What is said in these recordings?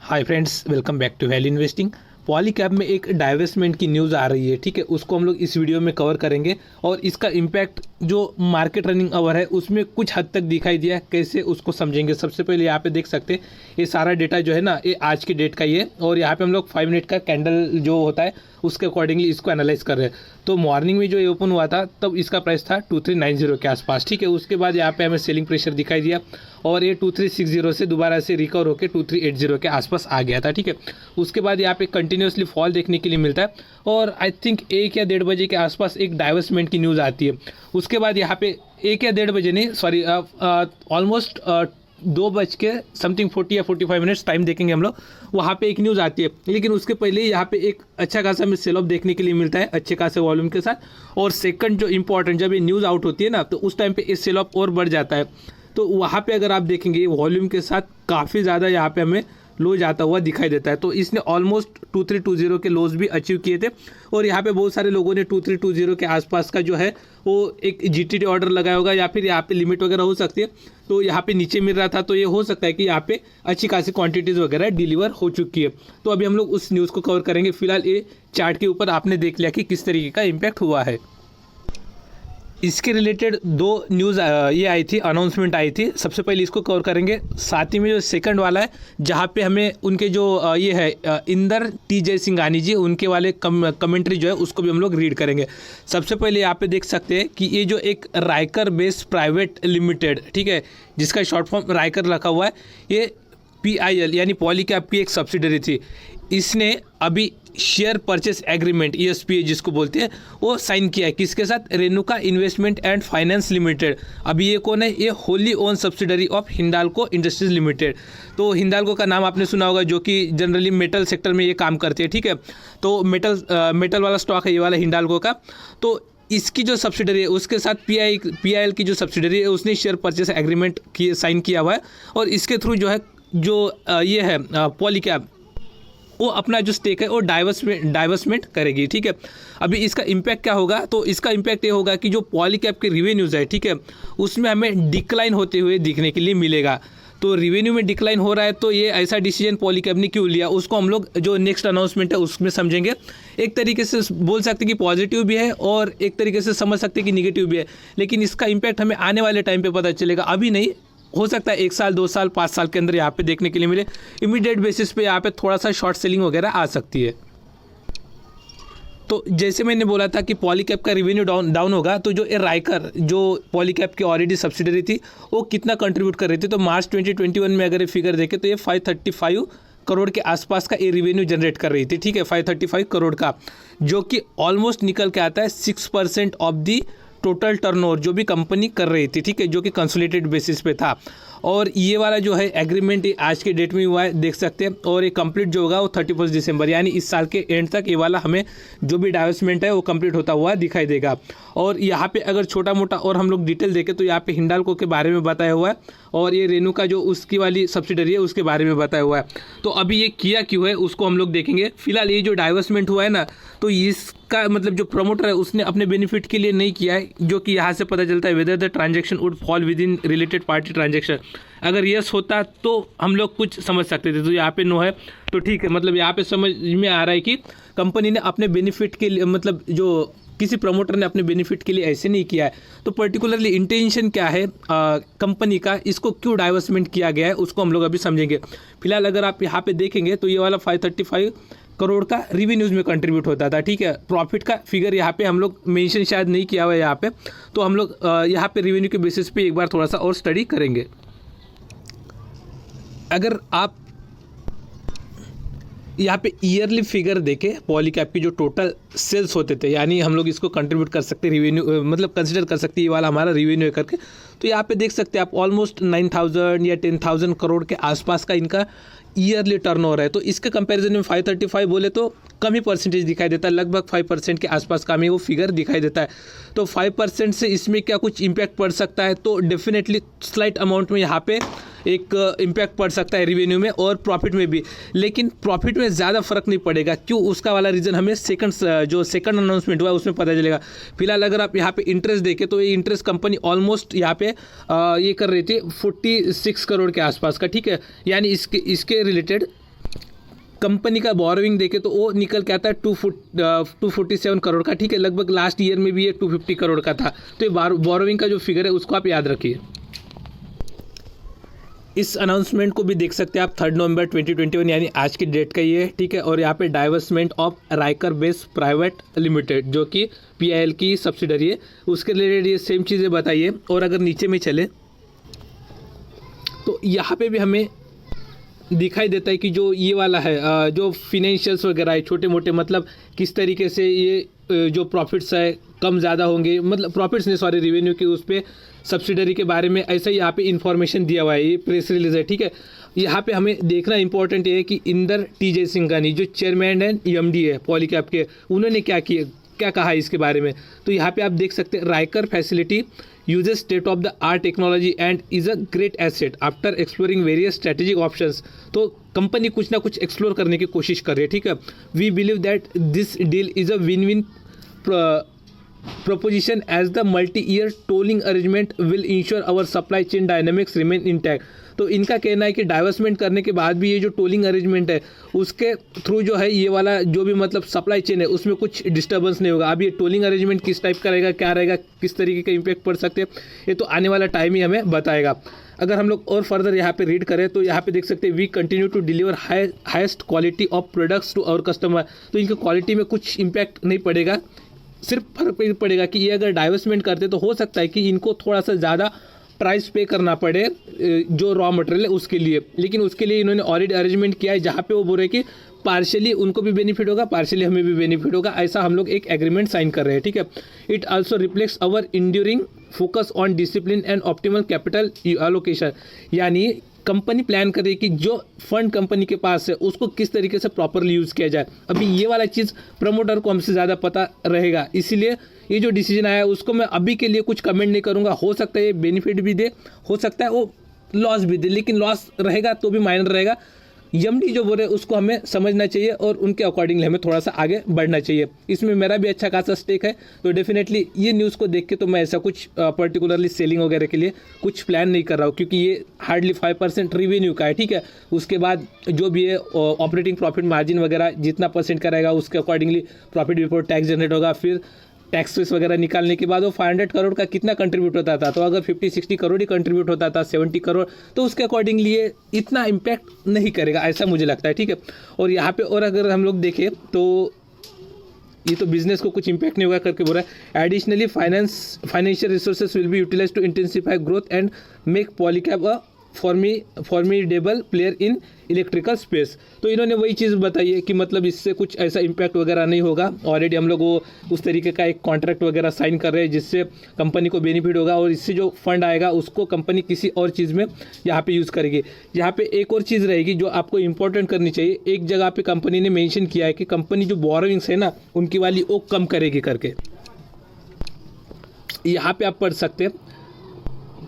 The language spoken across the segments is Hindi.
Hi friends, welcome back to value investing. Polycab में एक डाइवेस्टमेंट की न्यूज़ आ रही है, ठीक है। उसको हम लोग इस वीडियो में कवर करेंगे और इसका इम्पैक्ट जो मार्केट रनिंग आवर है उसमें कुछ हद तक दिखाई दिया है, कैसे उसको समझेंगे। सबसे पहले यहाँ पे देख सकते हैं ये सारा डेटा जो है ना, ये आज की डेट का ही है और यहाँ पे हम लोग 5 मिनट का कैंडल जो होता है उसके अकॉर्डिंगली इसको एनालाइज कर रहे हैं। तो मॉर्निंग में जो ये ओपन हुआ था तब इसका प्राइस था 2390 के आसपास, ठीक है। उसके बाद यहाँ पे हमें सेलिंग प्रेशर दिखाई दिया और ये 2360 से दोबारा से रिकवर होकर 2380 के आसपास आ गया था, ठीक है। उसके बाद यहाँ पे कंटिन्यूसली फॉल देखने के लिए मिलता है और आई थिंक 1 या 1:30 बजे के आसपास एक डाइवर्समेंट की न्यूज़ आती है। उसके बाद यहाँ पे 1 या 1:30 बजे नहीं, सॉरी, ऑलमोस्ट 2 बज के समथिंग 40 या 45 मिनट्स टाइम देखेंगे हम लोग, वहाँ पे एक न्यूज़ आती है। लेकिन उसके पहले यहाँ पे एक अच्छा खासा हमें सेल ऑफ देखने के लिए मिलता है अच्छे खासे वॉल्यूम के साथ। और सेकंड जो इंपॉर्टेंट, जब ये न्यूज़ आउट होती है ना तो उस टाइम पे ये सेल ऑफ और बढ़ जाता है। तो वहाँ पे अगर आप देखेंगे वॉल्यूम के साथ काफ़ी ज़्यादा यहाँ पे हमें लो जाता हुआ दिखाई देता है। तो इसने ऑलमोस्ट 2320 के लोज भी अचीव किए थे और यहाँ पे बहुत सारे लोगों ने 2320 के आसपास का जो है वो एक जीटीडी ऑर्डर लगाया होगा या फिर यहाँ पे लिमिट वगैरह हो सकती है। तो यहाँ पे नीचे मिल रहा था तो ये हो सकता है कि यहाँ पे अच्छी खासी क्वांटिटीज़ वगैरह डिलीवर हो चुकी है। तो अभी हम लोग उस न्यूज़ को कवर करेंगे। फिलहाल ये चार्ट के ऊपर आपने देख लिया कि किस तरीके का इम्पैक्ट हुआ है। इसके रिलेटेड 2 न्यूज़ ये आई थी, अनाउंसमेंट आई थी। सबसे पहले इसको कवर करेंगे, साथ ही में जो सेकंड वाला है जहाँ पे हमें उनके जो ये है इंदर टी जयसिंघानी जी, उनके वाले कमेंट्री जो है उसको भी हम लोग रीड करेंगे। सबसे पहले यहाँ पे देख सकते हैं कि ये जो एक राइकर बेस प्राइवेट लिमिटेड, ठीक है, जिसका शॉर्ट फॉर्म राइकर रखा हुआ है, ये PIL यानी पॉलीकैब की एक सब्सिडरी थी। इसने अभी शेयर परचेस एग्रीमेंट ESPA जिसको बोलते हैं वो साइन किया है। किसके साथ? Renuka investment and finance limited. अभी ये कौन है? ये Holi own subsidiary of Hindalco industries limited. तो हिंडाल्को का नाम आपने सुना होगा, जो कि जनरली मेटल सेक्टर में ये काम करते हैं, ठीक है। तो मेटल वाला स्टॉक है ये वाला हिंडाल्को का। तो इसकी जो सब्सिडरी है उसके साथ PIL की जो सब्सिडरी है उसने शेयर परचेस एग्रीमेंट साइन किया हुआ है और इसके थ्रू जो है ये है पॉलीकैब वो अपना जो स्टेक है वो डाइवर्समेंट करेगी, ठीक है। अभी इसका इम्पैक्ट क्या होगा? तो इसका इम्पैक्ट ये होगा कि जो पॉलीकैब के रिवेन्यूज़ है, ठीक है, उसमें हमें डिक्लाइन होते हुए दिखने के लिए मिलेगा। तो रिवेन्यू में डिक्लाइन हो रहा है तो ये ऐसा डिसीजन पॉलीकैब ने क्यों लिया, उसको हम लोग जो नेक्स्ट अनाउंसमेंट है उसमें समझेंगे। एक तरीके से बोल सकते हैं कि पॉजिटिव भी है और एक तरीके से समझ सकते हैं कि निगेटिव भी है, लेकिन इसका इम्पैक्ट हमें आने वाले टाइम पे पता चलेगा, अभी नहीं। हो सकता है 1 साल 2 साल 5 साल के अंदर यहाँ पे देखने के लिए मिले। इमीडिएट बेसिस पे यहाँ पे थोड़ा सा शॉर्ट सेलिंग वगैरह आ सकती है। तो जैसे मैंने बोला था कि पॉलीकैब का रिवेन्यू डाउन होगा, तो जो राइकर जो पॉलीकैब की ऑलरेडी सब्सिडरी थी वो कितना कंट्रीब्यूट कर रही थी? तो मार्च 2021 में अगर ये फिगर देखें तो ये 535 करोड़ के आसपास का ये रिवेन्यू जनरेट कर रही थी, ठीक है, 535 करोड़ का, जो कि ऑलमोस्ट निकल के आता है 6% ऑफ दी टोटल टर्नओवर जो भी कंपनी कर रही थी, ठीक है, जो कि कंसोलिडेटेड बेसिस पे था। और ये वाला जो है एग्रीमेंट आज के डेट में हुआ है, देख सकते हैं। और ये कंप्लीट जो होगा वो 31 दिसंबर यानी इस साल के एंड तक ये वाला हमें जो भी डाइवर्समेंट है वो कंप्लीट होता हुआ दिखाई देगा। और यहाँ पे अगर छोटा मोटा और हम लोग डिटेल देखें तो यहाँ पे हिंडाल्को के बारे में बताया हुआ है और ये रेणुका जो उसकी वाली सब्सिडरी है उसके बारे में बताया हुआ है। तो अभी ये किया क्यों है उसको हम लोग देखेंगे। फिलहाल ये जो डाइवर्समेंट हुआ है ना, तो इसका मतलब जो प्रमोटर है उसने अपने बेनिफिट के लिए नहीं किया है, जो कि यहाँ से पता चलता है whether the transaction would fall with in related party transaction. अगर यस होता तो हम लोग कुछ समझ सकते थे, तो यहाँ पे नो है तो ठीक है। मतलब यहाँ पे समझ में आ रहा है कि कंपनी ने अपने बेनिफिट के लिए, मतलब जो किसी प्रमोटर ने अपने बेनिफिट के लिए ऐसे नहीं किया है। तो पर्टिकुलरली इंटेंशन क्या है कंपनी का, इसको क्यों डाइवर्समेंट किया गया है उसको हम लोग अभी समझेंगे। फिलहाल अगर आप यहाँ पे देखेंगे तो ये वाला 535 करोड़ का रिवेन्यूज़ में कंट्रीब्यूट होता था, ठीक है। प्रॉफिट का फिगर यहाँ पे हम लोग मेंशन शायद नहीं किया हुआ है यहाँ पे, तो हम लोग यहाँ पे रिवेन्यू के बेसिस पे एक बार थोड़ा सा और स्टडी करेंगे। अगर आप यहाँ पे ईयरली फिगर देखें पॉलीकैब की जो टोटल सेल्स होते थे, यानी हम लोग इसको कंट्रीब्यूट कर सकते रिवेन्यू, मतलब कंसिडर कर सकते ये वाला हमारा रिवेन्यू है करके। तो यहाँ पे देख सकते हैं आप ऑलमोस्ट 9000 या 10,000 करोड़ के आसपास का इनका ईयरली टर्नओवर है। तो इसके कंपैरिजन में 535 बोले तो कम ही परसेंटेज दिखाई देता है, लगभग 5% के आसपास का हमें वो फिगर दिखाई देता है। तो 5% से इसमें क्या कुछ इम्पैक्ट पड़ सकता है? तो डेफिनेटली स्लाइट अमाउंट में यहाँ पे एक इम्पैक्ट पड़ सकता है रिवेन्यू में और प्रॉफिट में भी, लेकिन प्रॉफिट में ज़्यादा फर्क नहीं पड़ेगा। क्यों? उसका वाला रीज़न हमें जो सेकंड अनाउंसमेंट हुआ उसमें पता चलेगा। फिलहाल अगर आप यहाँ पे इंटरेस्ट देखें तो ये इंटरेस्ट कंपनी ऑलमोस्ट यहाँ पे ये कर रही थी 46 करोड़ के आसपास का, ठीक है। यानी इसके रिलेटेड कंपनी का बोरोविंग देखे तो वो निकल के आता है 247 करोड़ का, ठीक है। लगभग लास्ट ईयर में भी ये 250 करोड़ का था। तो ये बोरोविंग का जो फिगर है उसको आप याद रखिए। इस अनाउंसमेंट को भी देख सकते हैं आप 3 नवंबर 2021 यानी आज की डेट का ये है, ठीक है। और यहाँ पे disbursement of Raikar base private limited जो कि PIL की सब्सिडरी है, उसके रिलेटेड ये सेम चीज़ें बताइए। और अगर नीचे में चले तो यहाँ पे भी हमें दिखाई देता है कि जो ये वाला है जो फिनेंशियल्स वगैरह है छोटे मोटे, मतलब किस तरीके से ये जो प्रॉफिट्स है कम ज़्यादा होंगे, मतलब प्रॉफिट्स नहीं सॉरी रेवेन्यू की उस पर सब्सिडरी के बारे में ऐसा ही यहाँ पे इन्फॉर्मेशन दिया हुआ है, ये प्रेस रिलीज है, ठीक है। यहाँ पे हमें देखना इंपॉर्टेंट ये है कि इंदर TJ सिंघानी जो चेयरमैन एंड MD है पॉलीकैब के, उन्होंने क्या कहा है इसके बारे में। तो यहाँ पे आप देख सकते हैं Ryker facility uses state of the art technology and is a great asset after exploring various strategic options। तो कंपनी कुछ ना कुछ एक्सप्लोर करने की कोशिश कर रही है, ठीक है। We believe that this deal is a win win proposition as the multi-year tolling arrangement will ensure our supply chain dynamics remain intact। तो इनका कहना है कि डाइवर्समेंट करने के बाद भी ये जो टोलिंग अरेंजमेंट है उसके थ्रू जो है ये वाला जो भी मतलब सप्लाई चेन है उसमें कुछ डिस्टर्बेंस नहीं होगा। अब ये टोलिंग अरेंजमेंट किस टाइप का रहेगा, क्या रहेगा, किस तरीके का इम्पैक्ट पड़ सकते हैं, ये तो आने वाला टाइम ही हमें बताएगा। अगर हम लोग और फर्दर यहाँ पे रीड करें तो यहाँ पे देख सकते हैं we continue to deliver highest quality of products to our customer. तो इनकी क्वालिटी में कुछ इम्पैक्ट नहीं पड़ेगा, सिर्फ फर्क पड़ेगा कि ये अगर डाइवर्समेंट करते तो हो सकता है कि इनको थोड़ा सा ज़्यादा प्राइस पे करना पड़े जो रॉ मटेरियल है उसके लिए, लेकिन उसके लिए इन्होंने ऑलरेडी अरेंजमेंट किया है जहाँ पे वो बोल रहे हैं कि पार्शियली उनको भी बेनिफिट होगा, पार्शियली हमें भी बेनिफिट होगा, ऐसा हम लोग एक एग्रीमेंट साइन कर रहे हैं, ठीक है। It also reflects our enduring focus on discipline and optimal capital allocation. यानी कंपनी प्लान करे कि जो फंड कंपनी के पास है उसको किस तरीके से प्रॉपरली यूज़ किया जाए। अभी ये वाला चीज़ प्रमोटर को हमसे ज़्यादा पता रहेगा, इसीलिए ये जो डिसीजन आया है उसको मैं अभी के लिए कुछ कमेंट नहीं करूँगा। हो सकता है ये बेनिफिट भी दे, हो सकता है वो लॉस भी दे, लेकिन लॉस रहेगा तो भी माइनर रहेगा। MD जो बोल रहे हैं उसको हमें समझना चाहिए और उनके अकॉर्डिंगली हमें थोड़ा सा आगे बढ़ना चाहिए। इसमें मेरा भी अच्छा खासा स्टेक है, तो डेफिनेटली ये न्यूज़ को देख के तो मैं ऐसा कुछ पर्टिकुलरली सेलिंग वगैरह के लिए कुछ प्लान नहीं कर रहा हूँ, क्योंकि ये हार्डली 5% रेवेन्यू का है, ठीक है। उसके बाद जो भी है ऑपरेटिंग प्रॉफिट मार्जिन वगैरह जितना परसेंट का रहेगा उसके accordingly profit before tax generate होगा। फिर टैक्सेस वगैरह निकालने के बाद वो 500 करोड़ का कितना कंट्रीब्यूट होता था, तो अगर 50-60 करोड़ ही कंट्रीब्यूट होता था 70 करोड़, तो उसके अकॉर्डिंगली ये इतना इम्पैक्ट नहीं करेगा, ऐसा मुझे लगता है, ठीक है। और यहाँ पे और अगर हम लोग देखें तो ये तो बिजनेस को कुछ इम्पैक्ट नहीं होगा करके बोल रहा है। Additionally financial resources will be utilize to intensify growth and make Polycab a formidable player in electrical space. तो इन्होंने वही चीज़ बताई है कि मतलब इससे कुछ ऐसा इम्पैक्ट वगैरह नहीं होगा। ऑलरेडी हम लोग वो उस तरीके का एक कॉन्ट्रैक्ट वगैरह साइन कर रहे हैं जिससे कंपनी को बेनिफिट होगा और इससे जो फंड आएगा उसको कंपनी किसी और चीज़ में यहाँ पे यूज़ करेगी। यहाँ पे एक और चीज़ रहेगी जो आपको इंपॉर्टेंट करनी चाहिए। एक जगह पे कंपनी ने मेंशन किया है कि कंपनी जो बोरोइंग्स है ना उनकी वाली वो कम करेगी करके, यहाँ पे आप पढ़ सकते हैं।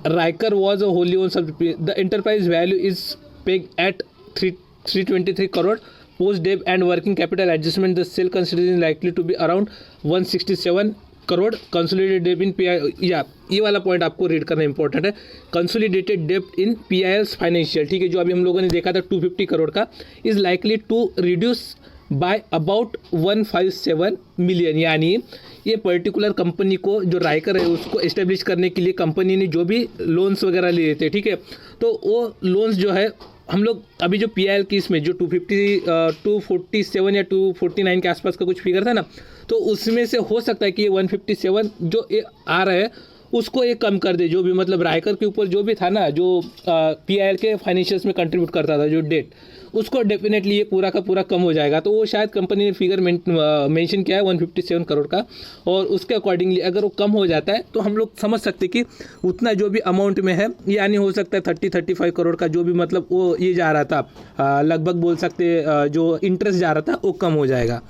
Riker was a wholly owned subsidiary. The enterprise value is pegged at 323 crore. Post debt and working capital adjustment, the sale consideration is likely to be around 167 crore. Consolidated debt in PIL, या ये वाला पॉइंट आपको रीड करना इंपॉर्टेंट है। कंसोलिडेटेड डेब्ट इन PIL's फाइनेंशियल, ठीक है, जो अभी हम लोगों ने देखा था 250 करोड़ का, is likely to reduce by about 157 million. यानी ये पर्टिकुलर कंपनी को जो राइकर है उसको एस्टेब्लिश करने के लिए कंपनी ने जो भी लोन्स वगैरह लिए थे, ठीक है, तो वो लोन्स जो है हम लोग अभी जो PIL की इसमें जो 247 या 249 के आसपास का कुछ फिगर था ना, तो उसमें से हो सकता है कि ये 157 जो ये आ रहा है उसको एक कम कर दे, जो भी मतलब राइकर के ऊपर जो भी था ना जो PIL के फाइनेंशियल्स में कंट्रीब्यूट करता था जो डेट, उसको डेफिनेटली ये पूरा का पूरा कम हो जाएगा। तो वो शायद कंपनी ने फिगर मेंशन किया है 157 करोड़ का, और उसके अकॉर्डिंगली अगर वो कम हो जाता है तो हम लोग समझ सकते कि उतना जो भी अमाउंट में है, यानी हो सकता है 30-35 करोड़ का जो भी मतलब वो ये जा रहा था लगभग बोल सकते जो इंटरेस्ट जा रहा था वो कम हो जाएगा।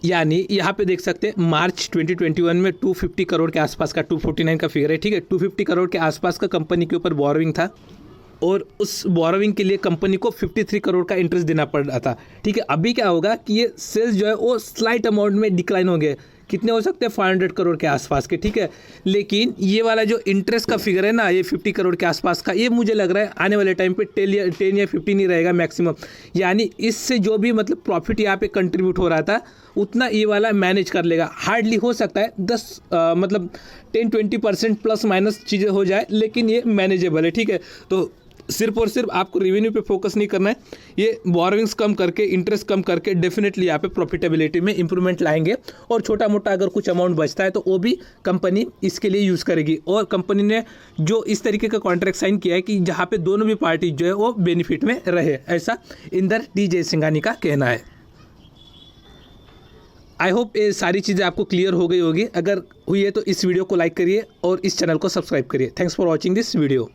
यानी यहाँ पे देख सकते हैं मार्च 2021 में 250 करोड़ के आसपास का 249 का फिगर है, ठीक है, 250 करोड़ के आसपास का कंपनी के ऊपर बोरोइंग था और उस बोरोइंग के लिए कंपनी को 53 करोड़ का इंटरेस्ट देना पड़ रहा था, ठीक है। अभी क्या होगा कि ये सेल्स जो है वो स्लाइट अमाउंट में डिक्लाइन होंगे कितने हो सकते हैं 500 करोड़ के आसपास के, ठीक है। लेकिन ये वाला जो इंटरेस्ट का फिगर है ना, ये 50 करोड़ के आसपास का, ये मुझे लग रहा है आने वाले टाइम पे 10 या 15 ही रहेगा मैक्सिमम। यानी इससे जो भी मतलब प्रॉफिट यहाँ पे कंट्रीब्यूट हो रहा था उतना ये वाला मैनेज कर लेगा। हार्डली हो सकता है मतलब 10-20% प्लस माइनस चीज़ें हो जाए, लेकिन ये मैनेजेबल है, ठीक है। तो सिर्फ और सिर्फ आपको रेवेन्यू पे फोकस नहीं करना है, ये बोरोइंग्स कम करके, इंटरेस्ट कम करके डेफिनेटली यहाँ पे प्रॉफिटेबिलिटी में इंप्रूवमेंट लाएंगे। और छोटा मोटा अगर कुछ अमाउंट बचता है तो वो भी कंपनी इसके लिए यूज़ करेगी। और कंपनी ने जो इस तरीके का कॉन्ट्रैक्ट साइन किया है कि जहाँ पे दोनों भी पार्टी जो है वो बेनिफिट में रहे, ऐसा इंदर टी जयसिंघानी का कहना है। आई होप ये सारी चीज़ें आपको क्लियर हो गई होगी। अगर हुई है तो इस वीडियो को लाइक करिए और इस चैनल को सब्सक्राइब करिए। Thanks for watching this video.